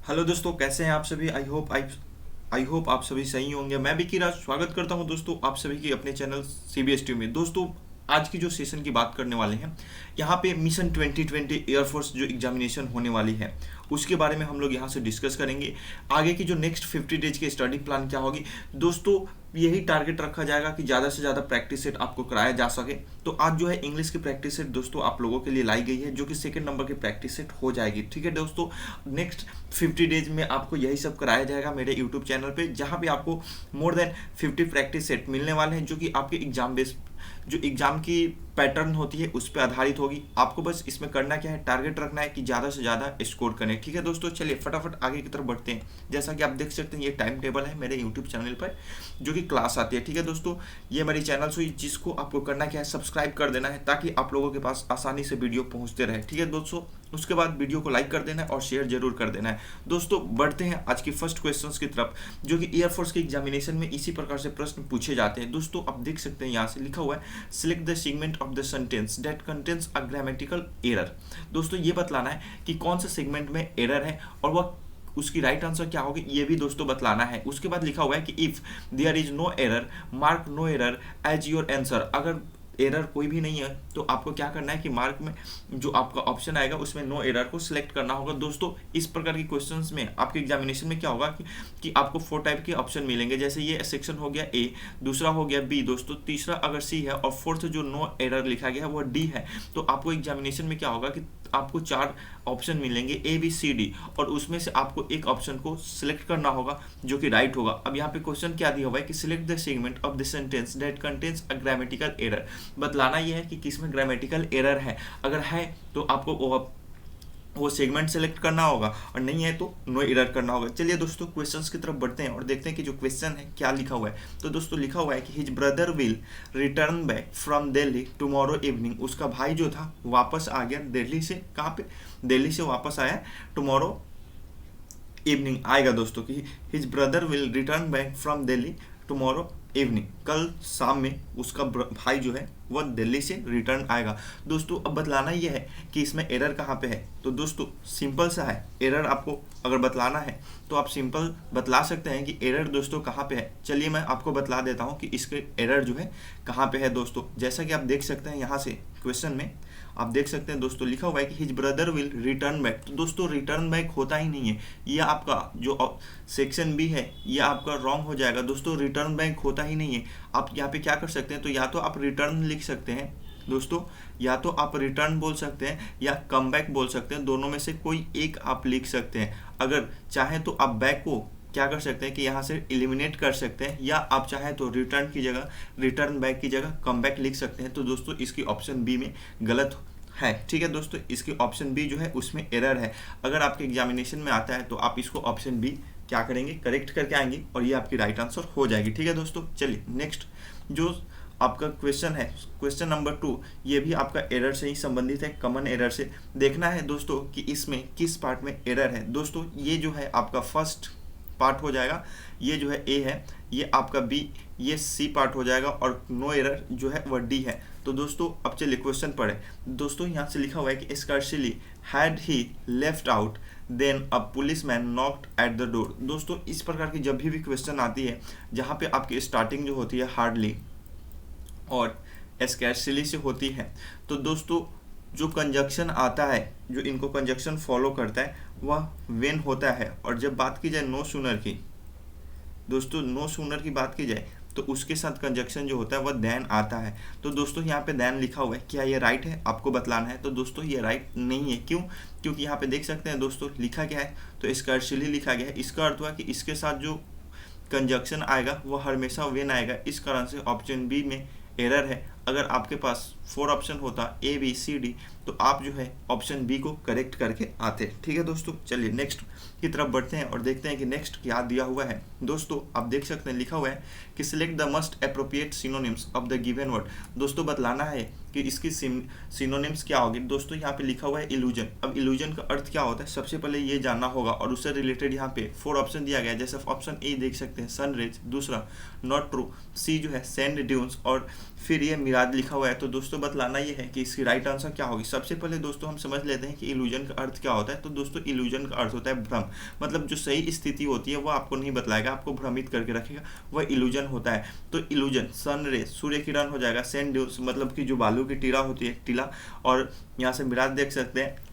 Hello दोस्तों, कैसे हैं आप सभी। आई होप आप सभी सही होंगे। मैं भी किराज स्वागत करता हूं दोस्तों आप सभी की अपने चैनल सीबीएसटी में। दोस्तों आज की जो सेशन की बात करने वाले हैं, यहाँ पे मिशन 2020 एयरफोर्स जो एग्जामिनेशन होने वाली है उसके बारे में हम लोग यहाँ से डिस्कस करेंगे। आगे की जो नेक्स्ट 50 डेज की स्टडी प्लान क्या होगी दोस्तों, यही टारगेट रखा जाएगा कि ज़्यादा से ज़्यादा प्रैक्टिस सेट आपको कराया जा सके। तो आज जो है इंग्लिश की प्रैक्टिस सेट दोस्तों आप लोगों के लिए लाई गई है, जो कि सेकंड नंबर की प्रैक्टिस सेट हो जाएगी। ठीक है दोस्तों, नेक्स्ट 50 डेज में आपको यही सब कराया जाएगा मेरे यूट्यूब चैनल पे, जहाँ पे आपको मोर देन 50 प्रैक्टिस सेट मिलने वाले हैं, जो कि आपके एग्जाम बेस्ड जो एग्जाम की पैटर्न होती है उस पर आधारित होगी। आपको बस इसमें करना क्या है, टारगेट रखना है कि ज़्यादा से ज़्यादा स्कोर करें। ठीक है दोस्तों, चलिए फटाफट आगे की तरफ बढ़ते हैं। जैसा कि आप देख सकते हैं ये टाइम टेबल है मेरे यूट्यूब चैनल पर जो कि क्लास आती है। ठीक है दोस्तों, ये मेरी चैनल हुई जिसको आपको करना क्या है, सब्सक्राइब कर देना है ताकि आप लोगों के पास आसानी से वीडियो पहुंचते रहे। ठीक है दोस्तों, उसके बाद वीडियो को लाइक कर देना है और शेयर जरूर कर देना है। दोस्तों बढ़ते हैं आज की फर्स्ट क्वेश्चंस की तरफ, जो कि एयरफोर्स के एग्जामिनेशन में इसी प्रकार से प्रश्न पूछे जाते हैं। दोस्तों आप देख सकते हैं यहाँ से लिखा हुआ है, select the segment of the sentence that contains a grammatical error. दोस्तों ये बतलाना है कि कौन से सेगमेंट में एरर है और वह उसकी राइट आंसर क्या होगी, ये भी दोस्तों बतलाना है। उसके बाद लिखा हुआ है कि if there is no error mark no error as your answer. अगर एरर कोई भी नहीं है तो आपको क्या करना है कि मार्क में जो आपका ऑप्शन आएगा उसमें नो एरर को सिलेक्ट करना होगा। दोस्तों इस प्रकार की क्वेश्चंस में आपके एग्जामिनेशन में क्या होगा कि आपको 4 टाइप के ऑप्शन मिलेंगे। जैसे ये सेक्शन हो गया ए, दूसरा हो गया बी दोस्तों, तीसरा अगर सी है और फोर्थ जो नो एरर लिखा गया है वो डी है। तो आपको एग्जामिनेशन में क्या होगा कि आपको 4 ऑप्शन मिलेंगे ए बी सी डी, और उसमें से आपको एक ऑप्शन को सिलेक्ट करना होगा जो कि राइट होगा। अब यहाँ पे क्वेश्चन क्या दिया हुआ है कि select the segment of the sentence that contains a grammatical error. बतलाना यह है कि किसमें ग्रामेटिकल एरर है। अगर है तो आपको वो सेगमेंट सेलेक्ट करना होगा, और नहीं है तो नो एरर करना होगा। चलिए दोस्तों क्वेश्चंस की तरफ बढ़ते हैं और देखते हैं कि जो क्वेश्चन है क्या लिखा हुआ है। तो दोस्तों लिखा हुआ है कि his brother will return back from Delhi tomorrow evening. उसका भाई जो था वापस आ गया दिल्ली से। कहाँ पे? दिल्ली से वापस आया, टुमारो इवनिंग आएगा दोस्तों कि his brother will return back from Delhi tomorrow evening. कल शाम में उसका भाई जो है वह दिल्ली से रिटर्न आएगा। दोस्तों अब बतलाना यह है कि इसमें एरर कहाँ पे है। तो दोस्तों सिंपल सा है, एरर आपको अगर बतलाना है तो आप सिंपल बतला सकते हैं कि एरर दोस्तों कहाँ पे है। चलिए मैं आपको बतला देता हूँ कि इसके एरर जो है कहाँ पे है। दोस्तों जैसा कि आप देख सकते हैं यहाँ से क्वेश्चन में आप देख सकते हैं दोस्तों लिखा हुआ है कि his brother will return back. तो दोस्तों रिटर्न बैक होता ही नहीं है, ये आपका जो सेक्शन बी है ये आपका रॉन्ग हो जाएगा। दोस्तों रिटर्न बैक होता ही नहीं है। आप यहाँ पे क्या कर सकते हैं, तो या तो आप रिटर्न लिख सकते हैं दोस्तों, या तो आप रिटर्न बोल सकते हैं या कम बैक बोल सकते हैं, दोनों में से कोई एक आप लिख सकते हैं। अगर चाहें तो आप बैक को क्या कर सकते हैं कि यहाँ से एलिमिनेट कर सकते हैं, या आप चाहें तो रिटर्न की जगह रिटर्न बैक की जगह कम बैक लिख सकते हैं। तो दोस्तों इसकी ऑप्शन बी में गलत है। ठीक है दोस्तों, इसकी ऑप्शन बी जो है उसमें एरर है। अगर आपके एग्जामिनेशन में आता है तो आप इसको ऑप्शन बी क्या करेंगे, करेक्ट करके आएंगे और ये आपकी राइट आंसर हो जाएगी। ठीक है दोस्तों, चलिए नेक्स्ट जो आपका क्वेश्चन है, क्वेश्चन नंबर 2, ये भी आपका एरर से ही संबंधित है, कॉमन एरर से। देखना है दोस्तों कि इसमें किस पार्ट में एरर है। दोस्तों ये जो है आपका फर्स्ट पार्ट हो जाएगा, ये जो है ए है, ये आपका बी, ये सी पार्ट हो जाएगा, और नो एरर जो है वह डी है। तो दोस्तों अब चलिए क्वेश्चन पढ़े। दोस्तों यहाँ से लिखा हुआ है कि scarcely had he left out then a policeman knocked at the door. दोस्तों इस प्रकार की जब भी क्वेश्चन आती है जहाँ पे आपकी स्टार्टिंग जो होती है हार्डली और स्कैर्शली से होती है, तो दोस्तों जो कंजक्शन आता है, जो इनको कंजक्शन फॉलो करता है वह वेन होता है। और जब बात की जाए नो सूनर की, दोस्तों नो सूनर की बात की जाए तो उसके साथ कंजक्शन जो होता है वह देन आता है। तो दोस्तों यहाँ पे देन लिखा हुआ है, क्या ये राइट है, आपको बतलाना है। तो दोस्तों ये राइट नहीं है। क्यों? क्योंकि यहाँ पे देख सकते हैं दोस्तों लिखा क्या है, तो स्कर्शली लिखा गया है। इसका अर्थ हुआ कि इसके साथ जो कंजक्शन आएगा वह हमेशा वेन आएगा। इस कारण से ऑप्शन बी में एरर है। अगर आपके पास 4 ऑप्शन होता ए बी सी डी तो आप जो है ऑप्शन बी को करेक्ट करके आते। ठीक है दोस्तों, चलिए नेक्स्ट की तरफ बढ़ते हैं और देखते हैं कि नेक्स्ट क्या दिया हुआ है। दोस्तों आप देख सकते हैं लिखा हुआ है कि select the must appropriate synonyms of the given word. दोस्तों बतलाना है कि इसकी सिनोनिम्स क्या होगी। दोस्तों यहाँ पे लिखा हुआ है इल्यूजन। अब इल्यूजन का अर्थ क्या होता है सबसे पहले ये जानना होगा, और उससे रिलेटेड यहाँ पे 4 ऑप्शन दिया गया है। जैसे ऑप्शन ए देख सकते हैं सन रेज, दूसरा नॉट ट्रू, सी जो है सैंड ड्यून्स, और फिर ये मिराज लिखा हुआ है, तो दोस्तों बतलाना ये है कि इसकी राइट आंसर क्या होगी। सबसे पहले दोस्तों हम समझ लेते हैं कि इल्यूजन का अर्थ क्या होता है। तो दोस्तों इल्यूजन का अर्थ होता है भ्रम, मतलब जो सही स्थिति होती है वो आपको नहीं बतलाएगा, आपको भ्रमित करके रखेगा, वह इल्यूजन होता है। तो इल्यूजन सन रे सूर्य किरण हो जाएगा, सैंड ड्यूज मतलब कि जो बालू की टीला होती है टीला, और यहाँ से मिराज देख सकते हैं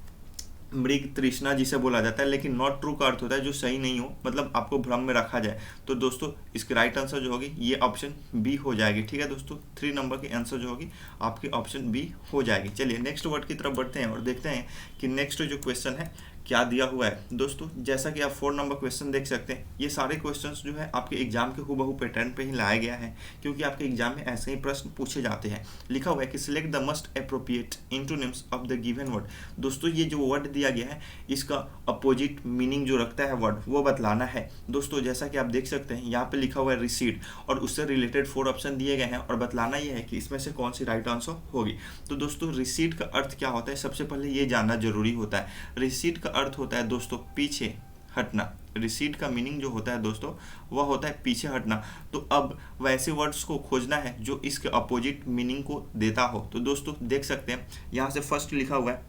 मृग तृष्णा जिसे बोला जाता है, लेकिन नॉट ट्रू का अर्थ होता है जो सही नहीं हो, मतलब आपको भ्रम में रखा जाए। तो दोस्तों इसकी राइट आंसर जो होगी ये ऑप्शन बी हो जाएगी। ठीक है दोस्तों, 3 नंबर की आंसर जो होगी आपकी ऑप्शन बी हो जाएगी। चलिए नेक्स्ट वर्ड की तरफ बढ़ते हैं और देखते हैं कि नेक्स्ट जो क्वेश्चन है क्या दिया हुआ है। दोस्तों जैसा कि आप 4 नंबर क्वेश्चन देख सकते हैं, ये सारे क्वेश्चंस जो है आपके एग्जाम के हूबहू पैटर्न पे ही लाया गया है, क्योंकि आपके एग्जाम में ऐसे ही प्रश्न पूछे जाते हैं। लिखा हुआ है कि select the most appropriate antonyms of the given word. दोस्तों ये जो वर्ड दिया गया है इसका अपोजिट मीनिंग जो रखता है वर्ड वो बतलाना है। दोस्तों जैसा कि आप देख सकते हैं यहाँ पे लिखा हुआ है रिसीट, और उससे रिलेटेड 4 ऑप्शन दिए गए हैं, और बतलाना यह है कि इसमें से कौन सी राइट आंसर होगी। तो दोस्तों रिसीट का अर्थ क्या होता है, सबसे पहले ये जानना जरूरी होता है। रिसीट का अर्थ होता है दोस्तों पीछे हटना। रिसीट का मीनिंग जो होता है दोस्तों वह होता है पीछे हटना। तो अब वैसे वर्ड्स को खोजना है जो इसके अपोजिट मीनिंग को देता हो। तो दोस्तों देख सकते हैं यहाँ से फर्स्ट लिखा हुआ है,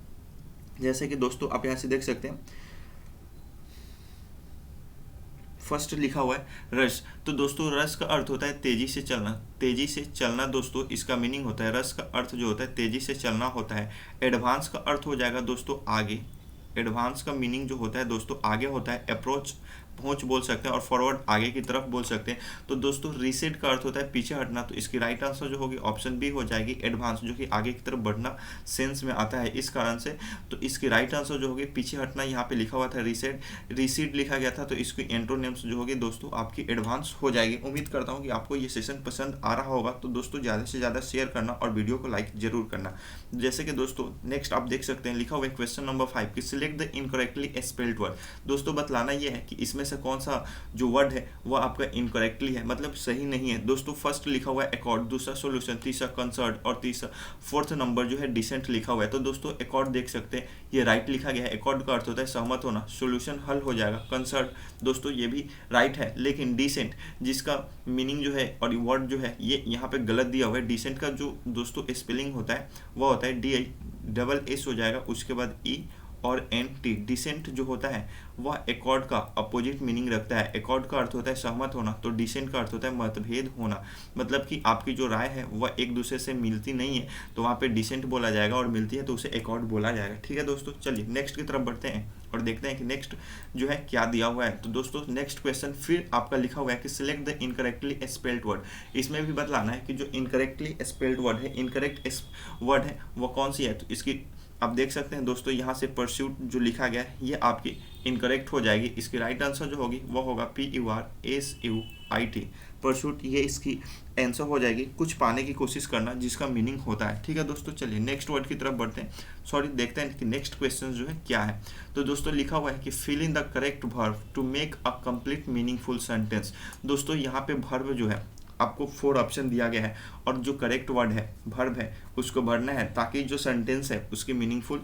जैसे कि दोस्तों आप यहाँ से देख सकते हैं फर्स्ट लिखा हुआ है रश। तो दोस्तों रश का अर्थ होता है तेजी से चलना। तेजी से चलना दोस्तों इसका मीनिंग होता है। रश का अर्थ जो होता है तेजी से चलना होता है। एडवांस का अर्थ हो जाएगा दोस्तों आगे। एडवांस का मीनिंग जो होता है दोस्तों आगे होता है। अप्रोच पहुंच बोल सकते हैं, और फॉरवर्ड आगे की तरफ बोल सकते हैं। तो दोस्तों रिसेट का अर्थ होता है पीछे हटना। तो इसकी राइट आंसर जो होगी ऑप्शन बी हो जाएगी, एडवांस, जो कि आगे की तरफ बढ़ना सेंस में आता है इस कारण से। तो इसकी राइट आंसर जो होगी पीछे हटना, यहाँ पे लिखा हुआ था रिसेट, रिसीट लिखा गया था, तो इसकी एंटोनिम्स जो होगी दोस्तों आपकी एडवांस हो जाएगी। उम्मीद करता हूँ कि आपको ये सेशन पसंद आ रहा होगा। तो दोस्तों ज़्यादा से ज़्यादा शेयर करना और वीडियो को लाइक जरूर करना। जैसे कि दोस्तों नेक्स्ट आप देख सकते हैं लिखा हुआ है क्वेश्चन नंबर 5 कि select the incorrectly spelled word. दोस्तों बतलाना ये है कि इसमें से कौन सा जो वर्ड है वो आपका इनकरेक्टली है, मतलब सही नहीं है। दोस्तों फर्स्ट लिखा हुआ है अकॉर्ड, दूसरा सोल्यूशन, तीसरा कंसर्ट, और तीसरा 4th नंबर जो है डिसेंट लिखा हुआ है। तो दोस्तों अकॉर्ड देख सकते हैं ये राइट लिखा गया है। अकॉर्ड का अर्थ होता है सहमत होना। सोल्यूशन हल हो जाएगा। कंसर्ट दोस्तों ये भी राइट है, लेकिन डिसेंट जिसका मीनिंग जो है और वर्ड जो है ये यहाँ पे गलत दिया हुआ है। डिसेंट का जो दोस्तों स्पेलिंग होता है वह होता है DISS हो जाएगा, उसके बाद E और NT। डिसेंट जो होता है वह अकॉर्ड का अपोजिट मीनिंग रखता है। अकॉर्ड का अर्थ होता है सहमत होना, तो डिसेंट का अर्थ होता है मतभेद होना, मतलब कि आपकी जो राय है वह एक दूसरे से मिलती नहीं है, तो वहाँ पे डिसेंट बोला जाएगा, और मिलती है तो उसे अकॉर्ड बोला जाएगा। ठीक है दोस्तों, चलिए नेक्स्ट की तरफ बढ़ते हैं और देखते हैं कि नेक्स्ट जो है क्या दिया हुआ है। तो दोस्तों नेक्स्ट क्वेश्चन फिर आपका लिखा हुआ है कि select the incorrectly spelled word. इसमें भी बतलाना है कि जो इनकरेक्टली स्पेल्ड वर्ड है, इनकरेक्ट वर्ड है वो कौन सी है। तो इसकी आप देख सकते हैं दोस्तों यहाँ से परस्यूट जो लिखा गया है ये आपकी इनकरेक्ट हो जाएगी। इसकी राइट आंसर जो होगी वो होगा PURSUIT, परस्यूट, ये इसकी आंसर हो जाएगी। कुछ पाने की कोशिश करना जिसका मीनिंग होता है। ठीक है दोस्तों, चलिए नेक्स्ट वर्ड की तरफ बढ़ते हैं। सॉरी, देखते हैं कि नेक्स्ट क्वेश्चन जो है क्या है। तो दोस्तों लिखा हुआ है कि fill in the correct verb to make a complete meaningful sentence. दोस्तों यहाँ पे वर्ब जो है आपको 4 ऑप्शन दिया गया है, और जो करेक्ट वर्ड है वर्ब है उसको भरना है, ताकि जो सेंटेंस है उसकी मीनिंगफुल,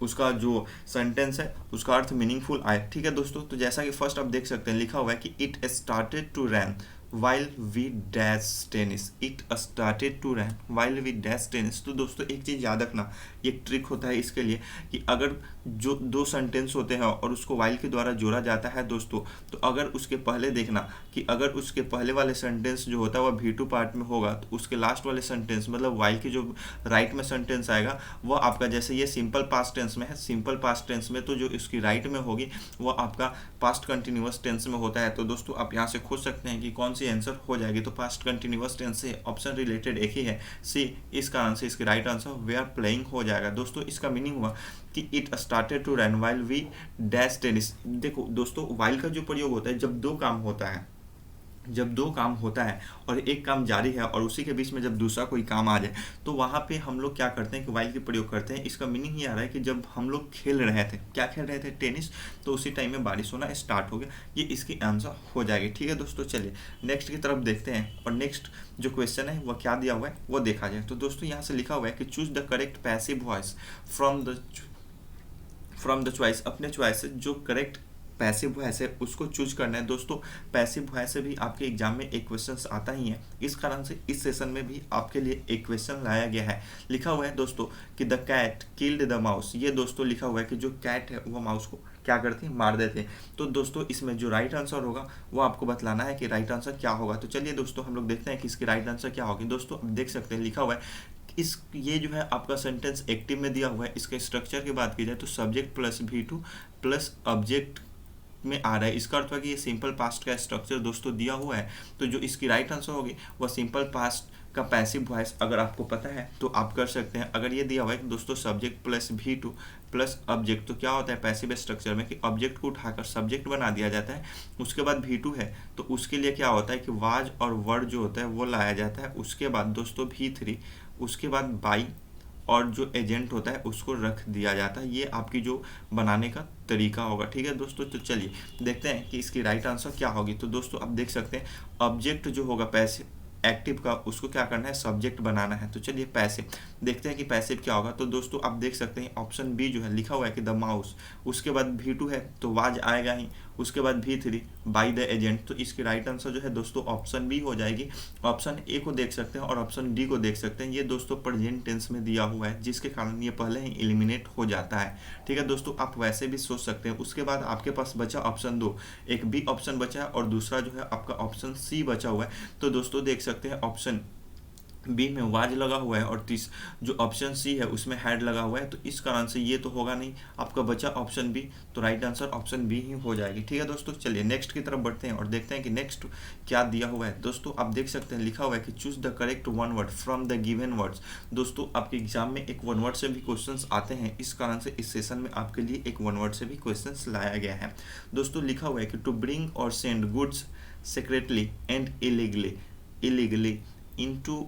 उसका जो सेंटेंस है उसका अर्थ मीनिंगफुल आए। ठीक है दोस्तों, तो जैसा कि फर्स्ट आप देख सकते हैं लिखा हुआ है कि it started to ran while we dash tennis। it started to rain while we dash tennis। तो दोस्तों एक चीज़ याद रखना, ये ट्रिक होता है इसके लिए कि अगर जो 2 सेंटेंस होते हैं और उसको while के द्वारा जोड़ा जाता है दोस्तों, तो अगर उसके पहले देखना कि अगर उसके पहले वाले सेंटेंस जो होता है वह V2 पार्ट में होगा, तो उसके लास्ट वाले सेंटेंस मतलब while के जो राइट में सेंटेंस आएगा वह आपका, जैसे ये सिंपल पास्ट टेंस में है, सिंपल पास्ट टेंस में तो जो इसकी राइट में होगी वह आपका पास्ट कंटिन्यूअस टेंस में होता है। तो दोस्तों आप यहाँ से खोज सकते हैं कि कौन सी आंसर हो जाएगी। तो पास्ट कंटिन्यूअस टेंस से ऑप्शन रिलेटेड एक ही है, सी। इस कारण से इसकी right answer were playing हो जाएगा। दोस्तों इसका मीनिंग हुआ कि it started to run while we dash tennis. देखो दोस्तों व्हाइल का जो प्रयोग होता है जब 2 काम होता है, जब 2 काम होता है और एक काम जारी है और उसी के बीच में जब दूसरा कोई काम आ जाए, तो वहाँ पे हम लोग क्या करते हैं कि व्हाइल के प्रयोग करते हैं। इसका मीनिंग ये आ रहा है कि जब हम लोग खेल रहे थे, क्या खेल रहे थे, टेनिस, तो उसी टाइम में बारिश होना स्टार्ट हो गया, ये इसकी आंसर हो जाएगी। ठीक है दोस्तों, चलिए नेक्स्ट की तरफ देखते हैं और नेक्स्ट जो क्वेश्चन है वह क्या दिया हुआ है वो देखा जाए। तो दोस्तों यहाँ से लिखा हुआ है कि choose the correct passive voice from the choice. अपने चॉइस से जो करेक्ट पैसिव वॉइस है उसको चूज करना है। दोस्तों पैसिव वॉइस से भी आपके एग्जाम में एक क्वेश्चन आता ही है, इस कारण से इस सेशन में भी आपके लिए एक क्वेश्चन लाया गया है। लिखा हुआ है दोस्तों कि the cat killed the mouse. ये दोस्तों लिखा हुआ है कि जो कैट है वो माउस को क्या करती है, मार देते हैं। तो दोस्तों इसमें जो राइट आंसर होगा वो आपको बतलाना है कि राइट आंसर क्या होगा। तो चलिए दोस्तों हम लोग देखते हैं कि इसकी राइट आंसर क्या होगी। दोस्तों आप देख सकते हैं लिखा हुआ है इस ये जो है आपका सेंटेंस एक्टिव में दिया हुआ है। इसके स्ट्रक्चर की बात की जाए तो subject plus V2 plus object में आ रहा है। इसका अर्थ है कि ये सिंपल पास्ट का स्ट्रक्चर दोस्तों दिया हुआ है। तो जो इसकी राइट आंसर होगी वह सिंपल पास्ट का पैसिव वॉइस अगर आपको पता है तो आप कर सकते हैं। अगर ये दिया हुआ है कि दोस्तों subject plus V2 plus object, तो क्या होता है पैसिव स्ट्रक्चर में कि ऑब्जेक्ट को उठाकर सब्जेक्ट बना दिया जाता है, उसके बाद V2 है तो उसके लिए क्या होता है कि वाज और वर्ड जो होता है वो लाया जाता है। उसके बाद दोस्तों V3, उसके बाद बाई और जो एजेंट होता है उसको रख दिया जाता है। ये आपकी जो बनाने का तरीका होगा। ठीक है दोस्तों, तो चलिए देखते हैं कि इसकी राइट आंसर क्या होगी। तो दोस्तों आप देख सकते हैं ऑब्जेक्ट जो होगा पैसिव एक्टिव का उसको क्या करना है, सब्जेक्ट बनाना है। तो चलिए पैसिव देखते हैं कि पैसिव क्या होगा। तो दोस्तों आप देख सकते हैं ऑप्शन बी जो है लिखा हुआ है कि द माउस, उसके बाद V2 है तो वाज आएगा ही, उसके बाद V3 बाय द एजेंट। तो इसकी राइट आंसर जो है दोस्तों ऑप्शन बी हो जाएगी। ऑप्शन ए को देख सकते हैं और ऑप्शन डी को देख सकते हैं। ये दोस्तों प्रेजेंट टेंस में दिया हुआ है जिसके कारण ये पहले ही एलिमिनेट हो जाता है। ठीक है दोस्तों, आप वैसे भी सोच सकते हैं। उसके बाद आपके पास बचा ऑप्शन 2, एक बी ऑप्शन बचा है और दूसरा जो है आपका ऑप्शन सी बचा हुआ है। तो दोस्तों देख सकते हैं ऑप्शन बी में वाज लगा हुआ है और जो ऑप्शन सी है उसमें हैड लगा हुआ है। तो इस कारण से ये तो होगा नहीं, आपका बचा ऑप्शन बी, तो राइट आंसर ऑप्शन बी ही हो जाएगी। ठीक है दोस्तों, चलिए नेक्स्ट की तरफ बढ़ते हैं और देखते हैं कि नेक्स्ट क्या दिया हुआ है। दोस्तों आप देख सकते हैं लिखा हुआ है कि choose the correct one word from the given words. दोस्तों आपके एग्जाम में एक वन वर्ड से भी क्वेश्चंस आते हैं, इस कारण से इस सेशन में आपके लिए एक वन वर्ड से भी क्वेश्चंस लाया गया है। दोस्तों लिखा हुआ है कि टू ब्रिंग और send goods secretly and illegally into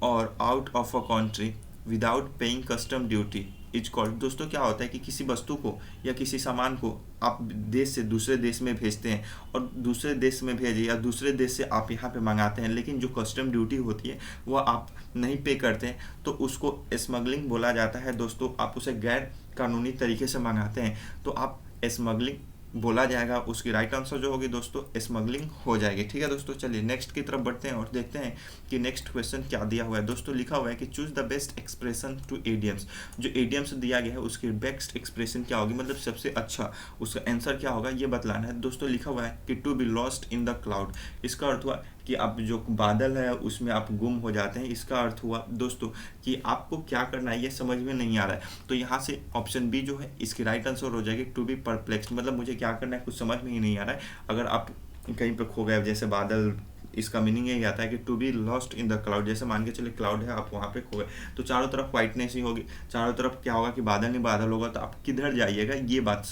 और out of a country without paying custom duty is called. दोस्तों क्या होता है कि किसी वस्तु को या किसी सामान को आप देश से दूसरे देश में भेजते हैं और दूसरे देश में भेजे या दूसरे देश से आप यहाँ पे मंगाते हैं, लेकिन जो कस्टम ड्यूटी होती है वह आप नहीं पे करते हैं, तो उसको स्मगलिंग बोला जाता है। दोस्तों आप उसे गैर कानूनी तरीके से मंगाते हैं तो आप स्मगलिंग बोला जाएगा। उसकी राइट आंसर जो होगी दोस्तों स्मगलिंग हो जाएगी। ठीक है दोस्तों, चलिए नेक्स्ट की तरफ बढ़ते हैं और देखते हैं कि नेक्स्ट क्वेश्चन क्या दिया हुआ है। दोस्तों लिखा हुआ है कि choose the best expression to idioms. जो एडियम्स दिया गया है उसकी बेस्ट एक्सप्रेशन क्या होगी, मतलब सबसे अच्छा उसका आंसर क्या होगा ये बतलाना है। दोस्तों लिखा हुआ है कि to be lost in the cloud. इसका अर्थ हुआ कि आप जो बादल है उसमें आप गुम हो जाते हैं। इसका अर्थ हुआ दोस्तों कि आपको क्या करना है ये समझ में नहीं आ रहा है। तो यहाँ से ऑप्शन बी जो है इसकी राइट आंसर हो जाएगी टू बी परप्लेक्स्ड, मतलब मुझे क्या करना है कुछ समझ में ही नहीं आ रहा है। अगर आप कहीं पे खो गए जैसे बादल, इसका मीनिंग यही आता है कि to be lost in the cloud. जैसे मान के चले क्लाउड है, आप वहाँ पे खो गए तो चारों तरफ वाइटनेस ही होगी, चारों तरफ क्या होगा कि बादल नहीं बादल होगा, तो आप किधर जाइएगा ये बात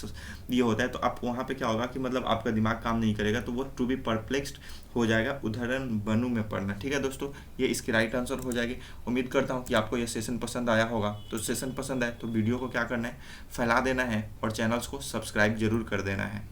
ये होता है। तो आप वहाँ पे क्या होगा कि मतलब आपका दिमाग काम नहीं करेगा, तो वो टू बी परप्लेक्स्ड हो जाएगा। उदाहरण बनू में पढ़ना। ठीक है दोस्तों, ये इसकी राइट आंसर हो जाएगी। उम्मीद करता हूँ कि आपको ये सेशन पसंद आया होगा। तो सेशन पसंद आए तो वीडियो को क्या करना है, फैला देना है और चैनल्स को सब्सक्राइब जरूर कर देना है।